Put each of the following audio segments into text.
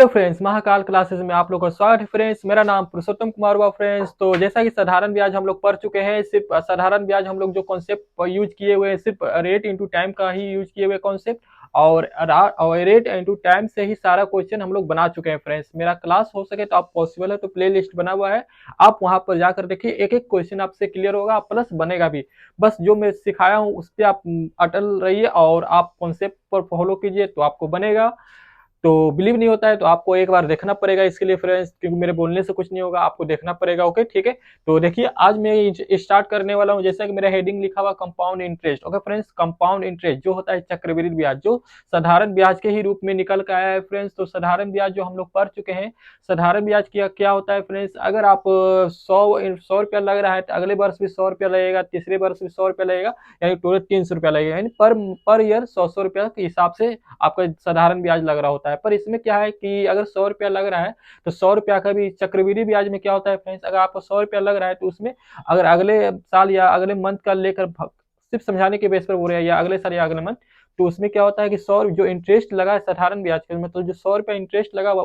Hello friends, Mahakal classes में आप लोगों का स्वागत है फ्रेंड्स। मेरा नाम पुरुषोत्तम कुमार हुआ फ्रेंड्स। तो जैसा कि साधारण ब्याज हम लोग पढ़ चुके हैं, सिर्फ साधारण ब्याज हम लोग जो कॉन्सेप्ट यूज किए हुए हैं सिर्फ रेट इंटू टाइम का ही यूज किए हुए कॉन्सेप्ट और रेट इंटू टाइम से ही सारा क्वेश्चन हम लोग बना चुके हैं फ्रेंड्स। मेरा क्लास हो सके तो आप पॉसिबल है तो प्ले लिस्ट बना हुआ है, आप वहां पर जाकर देखिए, एक एक क्वेश्चन आपसे क्लियर होगा प्लस बनेगा भी। बस जो मैं सिखाया हूँ उस पर आप अटल रहिए और आप कॉन्सेप्ट पर फॉलो कीजिए तो आपको बनेगा। तो बिलीव नहीं होता है तो आपको एक बार देखना पड़ेगा इसके लिए फ्रेंड्स, क्योंकि मेरे बोलने से कुछ नहीं होगा, आपको देखना पड़ेगा। ओके, ठीक है। तो देखिए, आज मैं स्टार्ट करने वाला हूं। जैसा कि मेरा हेडिंग लिखा हुआ compound interest. Okay friends, compound interest जो होता है चक्रवृद्धि ब्याज, जो साधारण ब्याज के ही रूप में निकल कर आया है फ्रेंड्स। तो साधारण ब्याज जो हम लोग पढ़ चुके हैं, साधारण ब्याज क्या क्या होता है फ्रेंड्स। अगर आप 100 रुपया लग रहा है तो अगले वर्ष भी 100 रुपया लगेगा, तीसरे वर्ष भी 100 रुपया लगेगा, यानी टोटल 300 रुपया लगेगा। यानी पर ईयर 100 रुपया के हिसाब से आपका साधारण ब्याज लग रहा होता है। पर इसमें क्या है कि अगर 100 रुपया लग रहा है तो 100 रुपया का भी चक्रवृद्धि ब्याज में क्या होता है फ्रेंड्स, अगर आपको 100 रुपया लग रहा है तो उसमें अगर अगले साल या अगले मंथ का लेकर सिर्फ समझाने के बेस पर बोल रहे हैं, या अगले साल या अगले मंथ, तो उसमें क्या होता है कि 100 जो इंटरेस्ट लगा है साधारण ब्याज के, मतलब जो 100 रुपया इंटरेस्ट लगा हुआ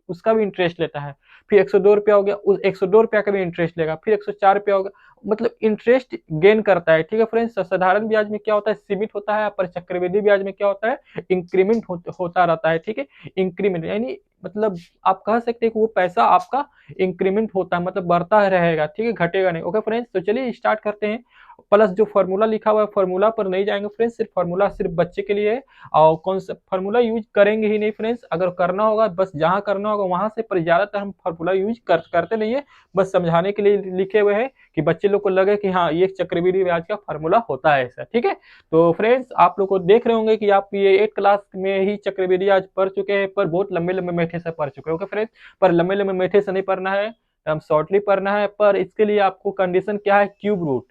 उसका भी इंटरेस्ट लेता है। फिर 102 रुपया हो गया, उस 102 रुपया का भी इंटरेस्ट लेगा। फिर 104 रुपया होगा, मतलब इंटरेस्ट गेन करता है। ठीक है फ्रेंड्स, साधारण ब्याज में क्या होता है, सीमित होता है, पर चक्रवृद्धि ब्याज में क्या होता है, इंक्रीमेंट होता रहता है। ठीक है, इंक्रीमेंट यानी मतलब आप कह सकते हैं कि वो पैसा आपका इंक्रीमेंट होता है, मतलब बढ़ता रहेगा। ठीक है, घटेगा नहीं। ओके फ्रेंड्स, तो चलिए स्टार्ट करते हैं। प्लस जो फॉर्मूला लिखा हुआ है, फॉर्मूला पर नहीं जाएंगे फ्रेंड्स, सिर्फ फॉर्मूला सिर्फ बच्चे के लिए है। और कौन सा फॉर्मूला यूज करेंगे ही नहीं फ्रेंड्स, अगर करना होगा बस जहां करना होगा वहां से, पर ज्यादातर हम फॉर्मूला यूज करते नहीं है, बस समझाने के लिए लिखे हुए हैं कि बच्चे लोग को लगे कि हाँ ये चक्रवृद्धि ब्याज का फॉर्मूला होता है ऐसा। ठीक है, तो फ्रेंड्स आप लोग को देख रहे होंगे कि आप ये 8 क्लास में ही चक्रवृद्धि ब्याज पढ़ चुके हैं, पर बहुत लंबे लंबे मेथे से पढ़ चुके हैं। ओके फ्रेंड्स, पर लंबे लंबे मेथे से नहीं पढ़ना है, हम शॉर्टली पढ़ना है। पर इसके लिए आपको कंडीशन क्या है, cube root,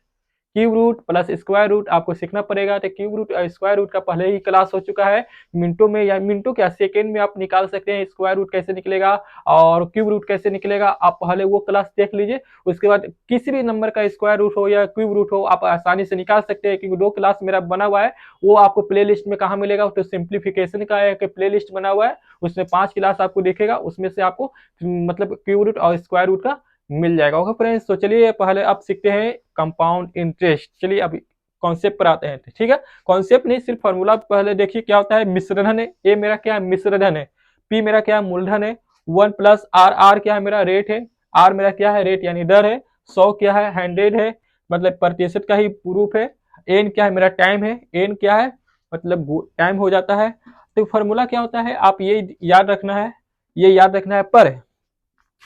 cube root plus square root आपको सीखना पड़ेगा। तो क्यूब रूट और स्क्वायर रूट का पहले ही क्लास हो चुका है, मिनटों में या मिनटों क्या सेकेंड में आप निकाल सकते हैं स्क्वायर रूट कैसे निकलेगा और क्यूब रूट कैसे निकलेगा, आप पहले वो क्लास देख लीजिए। उसके बाद किसी भी नंबर का स्क्वायर रूट हो या क्यूब रूट हो आप आसानी से निकाल सकते हैं, क्योंकि 2 क्लास मेरा बना हुआ है। वो आपको प्ले लिस्ट में कहाँ मिलेगा, तो सिंप्लीफिकेशन का एक प्ले लिस्ट बना हुआ है, उसमें 5 क्लास आपको दिखेगा, उसमें से आपको मतलब क्यूब रूट और स्क्वायर रूट का मिल जाएगा। ओके फ्रेंड्स, तो चलिए पहले आप सीखते हैं कंपाउंड इंटरेस्ट। चलिए अभी कॉन्सेप्ट पर आते हैं। ठीक है, कॉन्सेप्ट नहीं सिर्फ फॉर्मूला पहले देखिए क्या होता है। मिश्रधन है, ए मेरा क्या है, मिश्रधन है। पी मेरा क्या है, मूलधन है। 1 प्लस आर, आर क्या है मेरा, रेट है। आर मेरा क्या है, रेट यानी दर है। 100 क्या है, 100 है, मतलब प्रतिशत का ही प्रूफ है। एन क्या है मेरा, टाइम है। एन क्या है, मतलब टाइम हो जाता है। तो फॉर्मूला क्या होता है, आप ये याद रखना है, ये याद रखना है। पर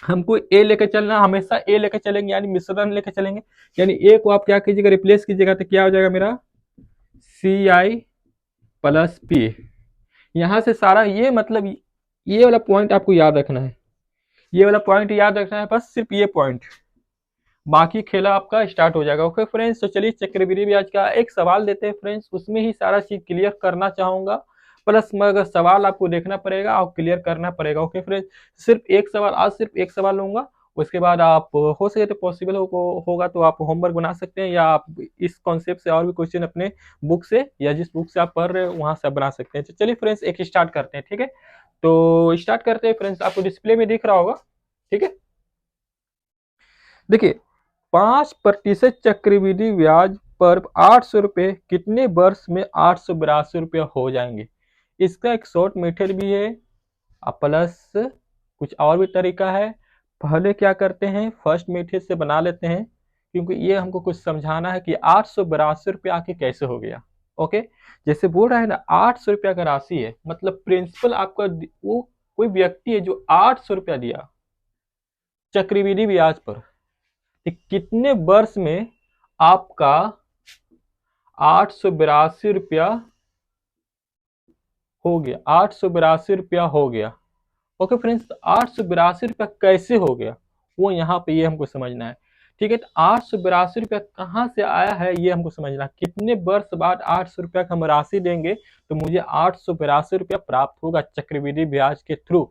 हमको ए लेकर चलना, हमेशा ए लेकर चलेंगे, यानी मिश्रण लेकर चलेंगे। यानी ए को आप क्या कीजिएगा, रिप्लेस कीजिएगा, तो क्या हो जाएगा मेरा, सी आई प्लस पी। यहां से सारा ये मतलब ये वाला पॉइंट आपको याद रखना है, ये वाला पॉइंट याद रखना है, बस सिर्फ ये पॉइंट, बाकी खेला आपका स्टार्ट हो जाएगा। ओके फ्रेंड्स, तो चलिए चक्रवृद्धि ब्याज का एक सवाल देते हैं फ्रेंड्स, उसमें ही सारा चीज क्लियर करना चाहूंगा। प्लस मगर सवाल आपको देखना पड़ेगा और क्लियर करना पड़ेगा। ओके फ्रेंड्स, सिर्फ एक सवाल, आज सिर्फ एक सवाल लूंगा। उसके बाद आप हो सके तो पॉसिबल होगा तो आप होमवर्क बना सकते हैं, या आप इस कॉन्सेप्ट से और भी क्वेश्चन अपने बुक से या जिस बुक से आप पढ़ रहे हो वहां से बना सकते हैं। तो चलिए फ्रेंड्स एक स्टार्ट करते हैं। ठीक है, तो स्टार्ट करते हैं फ्रेंड्स, आपको डिस्प्ले में दिख रहा होगा। ठीक है, देखिए 5% चक्रवृद्धि ब्याज पर 800 रुपये कितने वर्ष में 882 रुपया हो जाएंगे। इसका एक शॉर्ट मेथड भी है, प्लस कुछ और भी तरीका है। पहले क्या करते हैं, फर्स्ट मेथड से बना लेते हैं, क्योंकि ये हमको कुछ समझाना है कि 882 रुपया आके कैसे हो गया। ओके, जैसे बोल रहा है ना, 800 रुपया का राशि है, मतलब प्रिंसिपल आपका वो कोई व्यक्ति है जो 800 रुपया दिया चक्रवृद्धि ब्याज पर, कि कितने वर्ष में आपका 882 रुपया हो गया, 882 रुपया हो गया। ओके फ्रेंड्स, 882 रुपया कैसे हो गया, वो यहाँ पे ये हमको समझना है। ठीक है, तो 882 रुपया कहाँ से आया है ये हमको समझना है। कितने वर्ष बाद 800 रुपया का हम राशि देंगे तो मुझे 882 रुपया प्राप्त होगा चक्रवृद्धि ब्याज के थ्रू।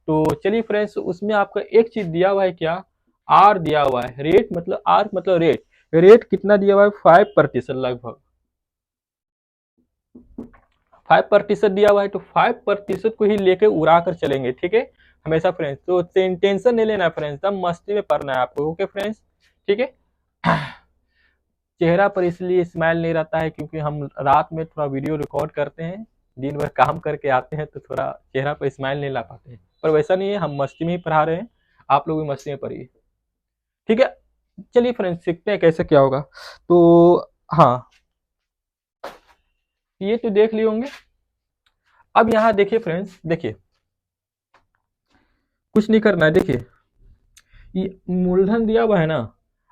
तो चलिए फ्रेंड्स, उसमें आपका एक चीज दिया हुआ है, क्या, आर दिया हुआ है, रेट मतलब आर मतलब रेट। रेट कितना दिया हुआ है, 5% लगभग, 5% दिया हुआ है तो 5% को ही लेके उड़ा कर चलेंगे, ठीक है हमेशा फ्रेंड्स। तो टेंशन नहीं लेना फ्रेंड्स, सब मस्ती में पढ़ना है आपको, ओके फ्रेंड्स, ठीक है। चेहरा पर इसलिए स्माइल नहीं रहता है क्योंकि हम रात में थोड़ा वीडियो रिकॉर्ड करते हैं, दिन भर काम करके आते हैं तो थोड़ा चेहरा पर स्माइल नहीं ला पाते हैं, पर वैसा नहीं है, हम मस्ती में ही पढ़ा रहे हैं, आप लोग भी मस्ती में पढ़िए, ठीक है। चलिए फ्रेंड्स सीखते हैं कैसे क्या होगा। तो हाँ, ये तो देख लिए होंगे। अब यहाँ देखिए फ्रेंड्स, देखिए कुछ नहीं करना है, देखिए ये मूलधन दिया हुआ है ना,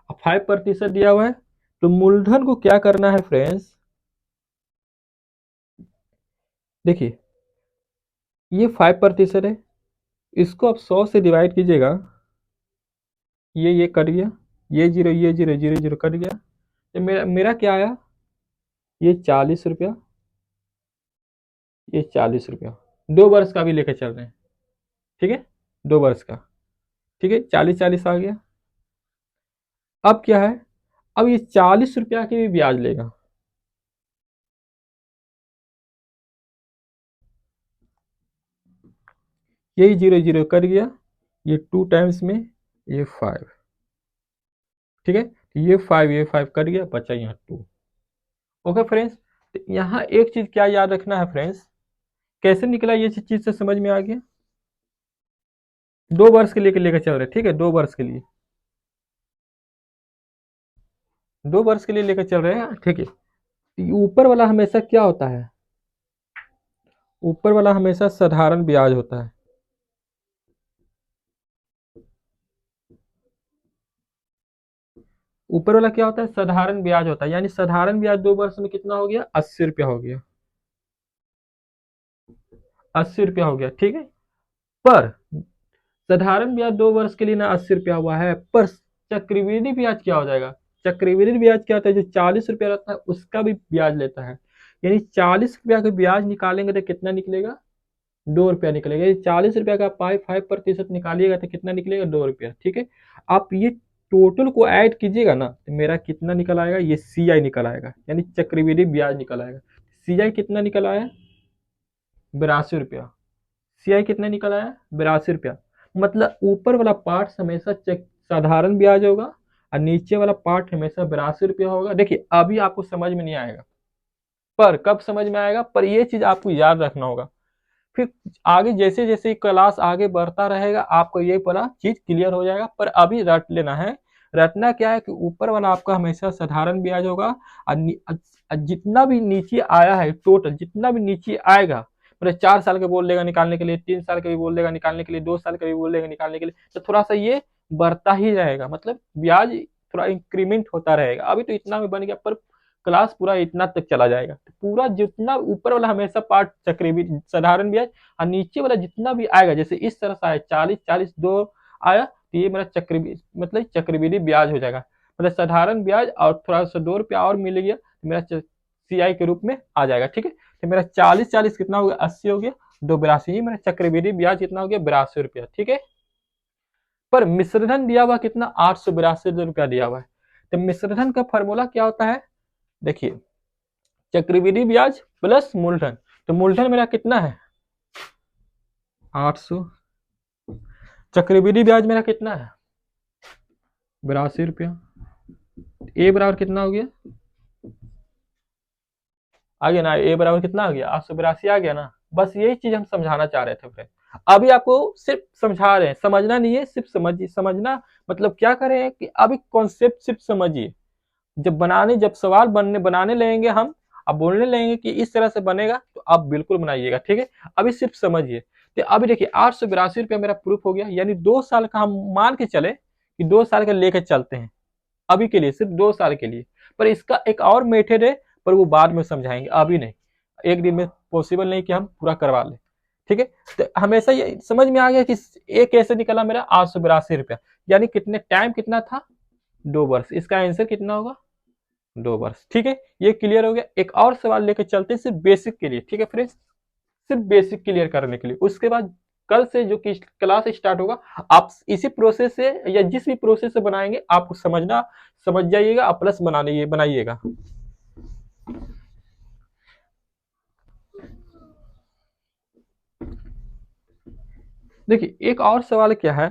5% दिया हुआ है, तो मूलधन को क्या करना है फ्रेंड्स, देखिए ये 5% है, इसको आप 100 से डिवाइड कीजिएगा, ये कट गया, ये जीरो ये जीरो जीरो जीरो कट गया, तो मेरा मेरा क्या आया, ये 40 रुपया, ये 40 रुपया, 2 वर्ष का भी लेके चल रहे हैं, ठीक है, 2 वर्ष का, ठीक है, 40 40 आ गया। अब क्या है, अब ये 40 रुपया की भी ब्याज लेगा, यही जीरो जीरो कट गया, ये 2 टाइम्स में ये 5, ठीक है, ये 5 कट गया, बचा यहाँ 2, ओके फ्रेंड्स। तो यहाँ एक चीज क्या याद रखना है फ्रेंड्स, कैसे निकला ये चीज से समझ में आ गया, 2 वर्ष के लिए लेकर चल रहे, ठीक है, 2 वर्ष के लिए, 2 वर्ष के लिए लेकर चल रहे हैं, ठीक है। तो ऊपर वाला हमेशा क्या होता है, ऊपर वाला हमेशा साधारण ब्याज होता है, ऊपर वाला क्या होता है, साधारण ब्याज होता है, यानी साधारण ब्याज 2 वर्ष में कितना हो गया, 80 रुपया हो गया, 80 रुपया हो गया, ठीक है। पर साधारण ब्याज 2 वर्ष के लिए ना 80 रुपया हुआ है, पर चक्रवृद्धि ब्याज क्या हो जाएगा, चक्रवृद्धि ब्याज क्या होता है, जो 40 रुपया रहता है उसका भी ब्याज लेता है, यानी 40 रुपया का ब्याज निकालेंगे तो कितना निकलेगा, 2 रुपया निकलेगा, ये 40 रुपया का 5% निकालिएगा तो कितना निकलेगा, 2 रुपया, ठीक है। आप ये टोटल को ऐड कीजिएगा ना तो मेरा कितना निकल आएगा, ये सी आई निकल आएगा, यानी चक्रवृद्धि ब्याज निकल आएगा, सी आई कितना निकल आया, 82 रुपया, सी आई कितना निकल आया, 82 रुपया, मतलब ऊपर वाला पार्ट हमेशा साधारण ब्याज होगा और नीचे वाला पार्ट हमेशा 82 रुपया होगा। देखिए अभी आपको समझ में नहीं आएगा, पर कब समझ में आएगा, पर ये चीज आपको याद रखना होगा, फिर आगे जैसे जैसे क्लास आगे बढ़ता रहेगा आपको ये पूरा चीज क्लियर हो जाएगा, पर अभी रट लेना है। रटना क्या है कि ऊपर वाला आपका हमेशा साधारण ब्याज होगा और जितना भी नीचे आया है टोटल, जितना भी नीचे आएगा, मतलब 4 साल का बोल देगा निकालने के लिए, 3 साल का भी बोल देगा निकालने के लिए, 2 साल का भी बोल देगा निकालने के लिए, तो थोड़ा सा ये बढ़ता ही रहेगा, मतलब ब्याज थोड़ा इंक्रीमेंट होता रहेगा। अभी तो इतना में बन गया, पर क्लास पूरा इतना तक चला जाएगा, तो पूरा जितना ऊपर वाला हमेशा पार्ट चक्रवृद्धि साधारण ब्याज और नीचे वाला जितना भी आएगा, जैसे इस तरह से आया 40 40 2 आया, तो ये मेरा चक्रवृद्धि मतलब चक्रवृद्धि ब्याज हो जाएगा, मतलब साधारण ब्याज और थोड़ा सा 2 रुपया और मिल गया तो मेरा सी आई के रूप में आ जाएगा, ठीक है। तो मेरा 40 40 कितना हो गया, 80 हो गया, 2 82, ही मेरा चक्रवृद्धि ब्याज कितना हो गया, 82 रुपया, ठीक है। पर मिश्रधन दिया हुआ कितना, 882 रुपया दिया हुआ है, तो मिश्रधन का फॉर्मूला क्या होता है, देखिए चक्रवृद्धि ब्याज प्लस मूलधन, तो मूलधन मेरा कितना है 800, चक्रवृद्धि ब्याज मेरा कितना है 82 रुपया, ए बराबर कितना हो गया, आ गया ना, ए बराबर कितना आ गया 882 आ गया ना, बस यही चीज हम समझाना चाह रहे थे फ्रेंड। अभी आपको सिर्फ समझा रहे हैं, समझना नहीं है, सिर्फ समझना, मतलब क्या करें कि अभी कॉन्सेप्ट सिर्फ समझिए, जब सवाल बनाने लगेंगे हम, अब बोलने लगेंगे कि इस तरह से बनेगा तो आप बिल्कुल बनाइएगा, ठीक है। अभी सिर्फ समझिए, तो अभी देखिए 882 रुपया मेरा प्रूफ हो गया, यानी 2 साल का हम मान के चले कि 2 साल का लेकर चलते हैं, अभी के लिए सिर्फ 2 साल के लिए, पर इसका एक और मेथड है, पर वो बाद में समझाएंगे, अभी नहीं, एक दिन में पॉसिबल नहीं कि हम पूरा करवा लें, ठीक है। तो हमेशा ये समझ में आ गया कि एक कैसे निकला मेरा 882 रुपया, यानी कितने टाइम कितना था, 2 वर्ष, इसका आंसर कितना होगा, 2 वर्ष, ठीक है। ये क्लियर हो गया। एक और सवाल लेकर चलते हैं सिर्फ बेसिक के लिए, ठीक है फ्रेंड्स, सिर्फ बेसिक क्लियर करने के लिए, उसके बाद कल से जो क्लास स्टार्ट होगा आप इसी प्रोसेस से या जिस भी प्रोसेस से बनाएंगे आपको समझ जाइएगा, और प्लस बनाइएगा। देखिए एक और सवाल क्या है,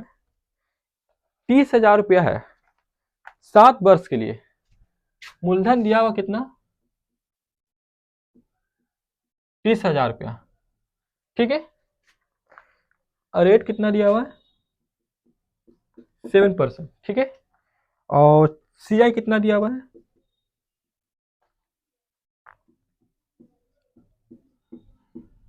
30,000 रुपया है 7 वर्ष के लिए, मूलधन दिया हुआ कितना, 30,000 रुपया, ठीक है। और रेट कितना दिया हुआ है, 7%, ठीक है। और सीआई कितना दिया हुआ है,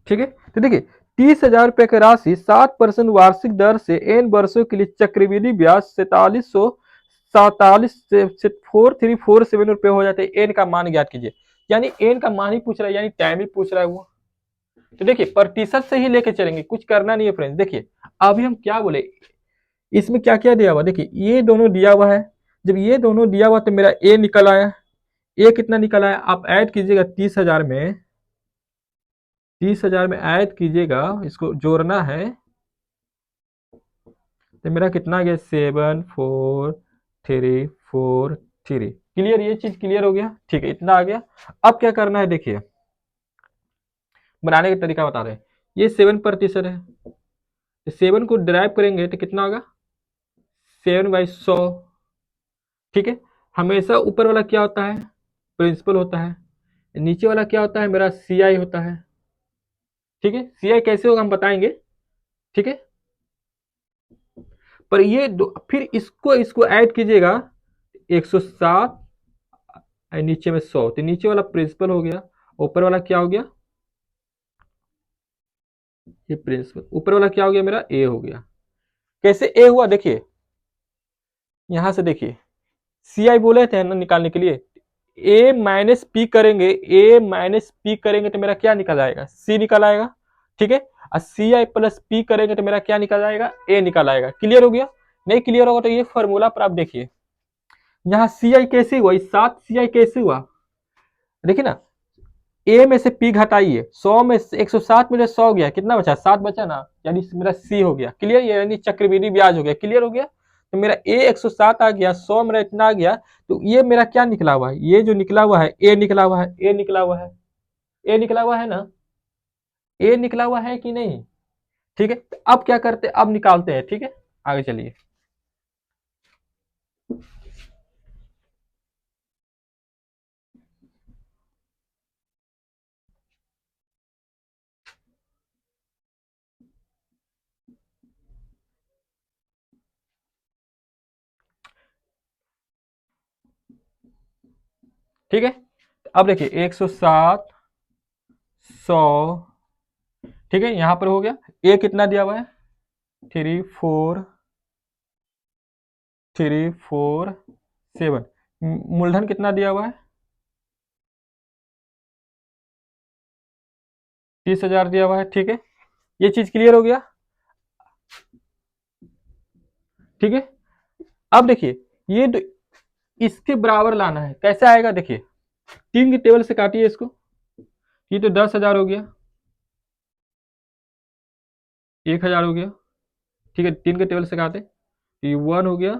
ठीक है। तो देखिए 30,000 रुपये की राशि 7% वार्षिक दर से एन वर्षों के लिए चक्रवृद्धि ब्याज 4747 से 4347 रुपये हो जाते हैं। एन का मान ज्ञात कीजिए, यानी एन का मान ही पूछ रहा है, यानी टाइम ही पूछ रहा है वो। तो देखिए प्रतिशत से ही लेके चलेंगे, कुछ करना नहीं है फ्रेंड्स। देखिए अभी हम क्या बोले, इसमें क्या क्या दिया हुआ, देखिए ये दोनों दिया हुआ है, जब ये दोनों दिया हुआ तो मेरा ए निकल आया। ए कितना निकल आया, आप ऐड कीजिएगा 30,000 में, 30,000 में ऐड कीजिएगा, इसको जोड़ना है तो मेरा कितना आ गया, 74343। क्लियर, ये चीज क्लियर हो गया, ठीक है, इतना आ गया। अब क्या करना है, देखिए बनाने का तरीका बता रहे हैं। ये 7% है, 7 को ड्राइव करेंगे तो कितना होगा, 7/100, ठीक है। हमेशा ऊपर वाला क्या होता है, प्रिंसिपल होता है, नीचे वाला क्या होता है, मेरा सीआई होता है, ठीक है। सीआई कैसे होगा हम बताएंगे, ठीक है। पर ये फिर इसको इसको ऐड कीजिएगा, 107 नीचे में 100, तो नीचे वाला प्रिंसिपल हो गया, ऊपर वाला क्या हो गया, ये प्रिंसिपल, ऊपर वाला क्या हो गया, मेरा ए हो गया। कैसे ए हुआ, देखिए यहां से देखिए, सी आई बोले थे ना निकालने के लिए, ए माइनस पी करेंगे, ए माइनस पी करेंगे तो मेरा क्या निकल आएगा, सी निकल आएगा, ठीक है। और सी आई प्लस पी करेंगे तो मेरा क्या निकल आएगा, ए निकल आएगा। क्लियर हो गया, नहीं क्लियर होगा तो ये फॉर्मूला पर आप देखिए, यहाँ सी आई कैसे हुआ, 7 CI कैसे हुआ, देखिए ना, ए में से पी घटाइए, 100 में से 107 में से 100 गया, कितना बचा, 7 बचा ना, यानी मेरा सी हो गया। क्लियर, यानी चक्रवृद्धि ब्याज हो गया। क्लियर हो गया, तो मेरा ए 107 आ गया, 100 मेरा इतना आ गया, तो ये मेरा क्या निकला हुआ है, ये जो निकला हुआ है ए निकला हुआ है, ए निकला हुआ है, ए निकला हुआ है ना, ए निकला हुआ है कि नहीं, ठीक है। तो अब क्या करते हैं, अब निकालते हैं, ठीक है, आगे चलिए। ठीक है, अब देखिए 107 100, ठीक है, यहां पर हो गया। ए कितना दिया हुआ है, 34347, मूलधन कितना दिया हुआ है, 30,000 दिया हुआ है, ठीक है। ये चीज क्लियर हो गया, ठीक है। अब देखिए ये इसके बराबर लाना है, कैसे आएगा, देखिए 3 की टेबल से काटिए इसको, ये तो 10,000 हो गया, 1,000 हो गया, ठीक है, 3 के टेबल से काटे, ये 1 हो गया,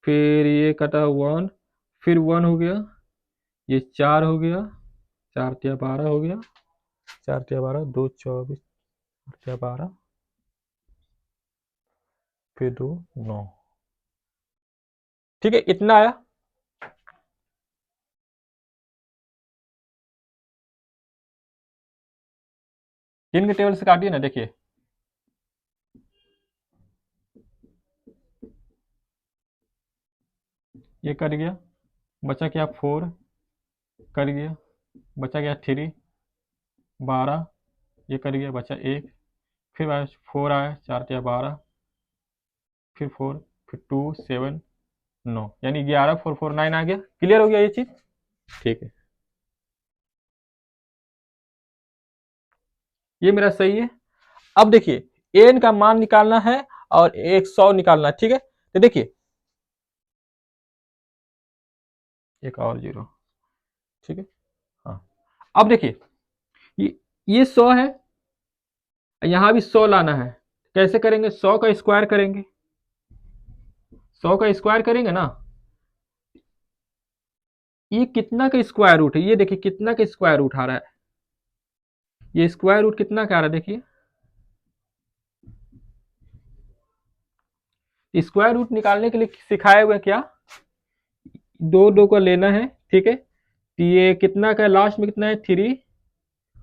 फिर ये कटा 1, फिर 1 हो गया, ये 4 हो गया, 4×12 हो गया, 4×12 2 24, 4×12 फिर 2 9, ठीक है, इतना आया। तीन के टेबल से काटिए ना, देखिए ये कट गया, बचा क्या 4, कट गया, बचा गया 3, 12, ये कट गया, बचा 1, फिर आया 4 आया, 4×12, फिर 4, फिर 2 7 9, यानी 11,449 आ गया। क्लियर हो गया ये चीज, ठीक है, ये मेरा सही है। अब देखिए एन का मान निकालना है और 100 निकालना है, ठीक है। तो देखिए एक और 0, ठीक है, हाँ। अब देखिए ये 100 है, यहां भी 100 लाना है, कैसे करेंगे, 100 का स्क्वायर करेंगे, 100 का स्क्वायर करेंगे ना, ये कितना का स्क्वायर रूट है, ये देखिए कितना का स्क्वायर रूट आ रहा है, ये स्क्वायर रूट कितना का आ रहा है, देखिए स्क्वायर रूट निकालने के लिए सिखाए हुए क्या, दो दो को लेना है, ठीक है। तो ये कितना का लास्ट में कितना है, 3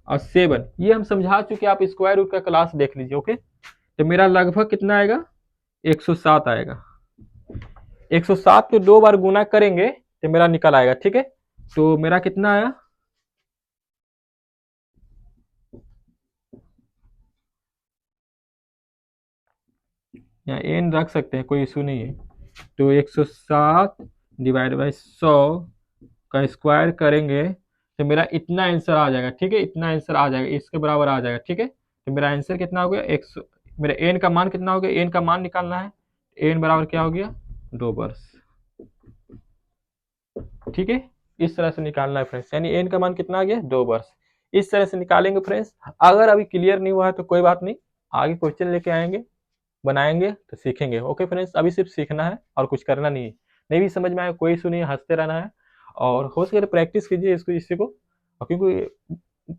और 7, ये हम समझा चुके, आप स्क्वायर रूट का क्लास देख लीजिए, ओके। तो मेरा लगभग कितना आएगा, 107 आएगा। 107 को 2 बार गुना करेंगे तो मेरा निकल आएगा, ठीक है। तो मेरा कितना आया, यहाँ एन रख सकते हैं, कोई इशू नहीं है। तो 107 डिवाइड बाई 100 का स्क्वायर करेंगे तो मेरा इतना आंसर आ जाएगा, ठीक है। इतना आंसर आ जाएगा, इसके बराबर आ जाएगा, ठीक है। तो मेरा आंसर कितना हो गया, 100। मेरा एन का मान कितना हो गया, एन का मान निकालना है। एन बराबर क्या हो गया, 2 वर्ष, ठीक है। इस तरह से निकालना है फ्रेंड्स, यानी एन का मान कितना आ गया, 2 वर्ष। इस तरह से निकालेंगे फ्रेंड्स। अगर अभी क्लियर नहीं हुआ है तो कोई बात नहीं, आगे क्वेश्चन लेके आएंगे, बनाएंगे तो सीखेंगे, ओके फ्रेंड्स। अभी सिर्फ सीखना है और कुछ करना नहीं है। नहीं भी समझ में आए कोई इशू नहीं है, हंसते रहना है और हो सके तो प्रैक्टिस कीजिए इसको, इसी को। क्योंकि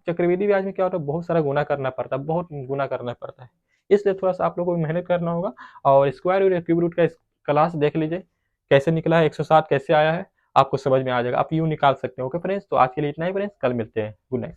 चक्रवृद्धि ब्याज में क्या होता है, बहुत सारा गुना करना पड़ता है, बहुत गुना करना पड़ता है, इसलिए थोड़ा सा आप लोगों को मेहनत करना होगा। और स्क्वायर रूट या क्यूब रूट का क्लास देख लीजिए, कैसे निकला है, 107 कैसे आया है, आपको समझ में आ जाएगा। आप यूँ निकाल सकते हो, ओके फ्रेंड्स। तो आज के लिए इतना ही फ्रेंड्स, कल मिलते हैं, गुड नाइट।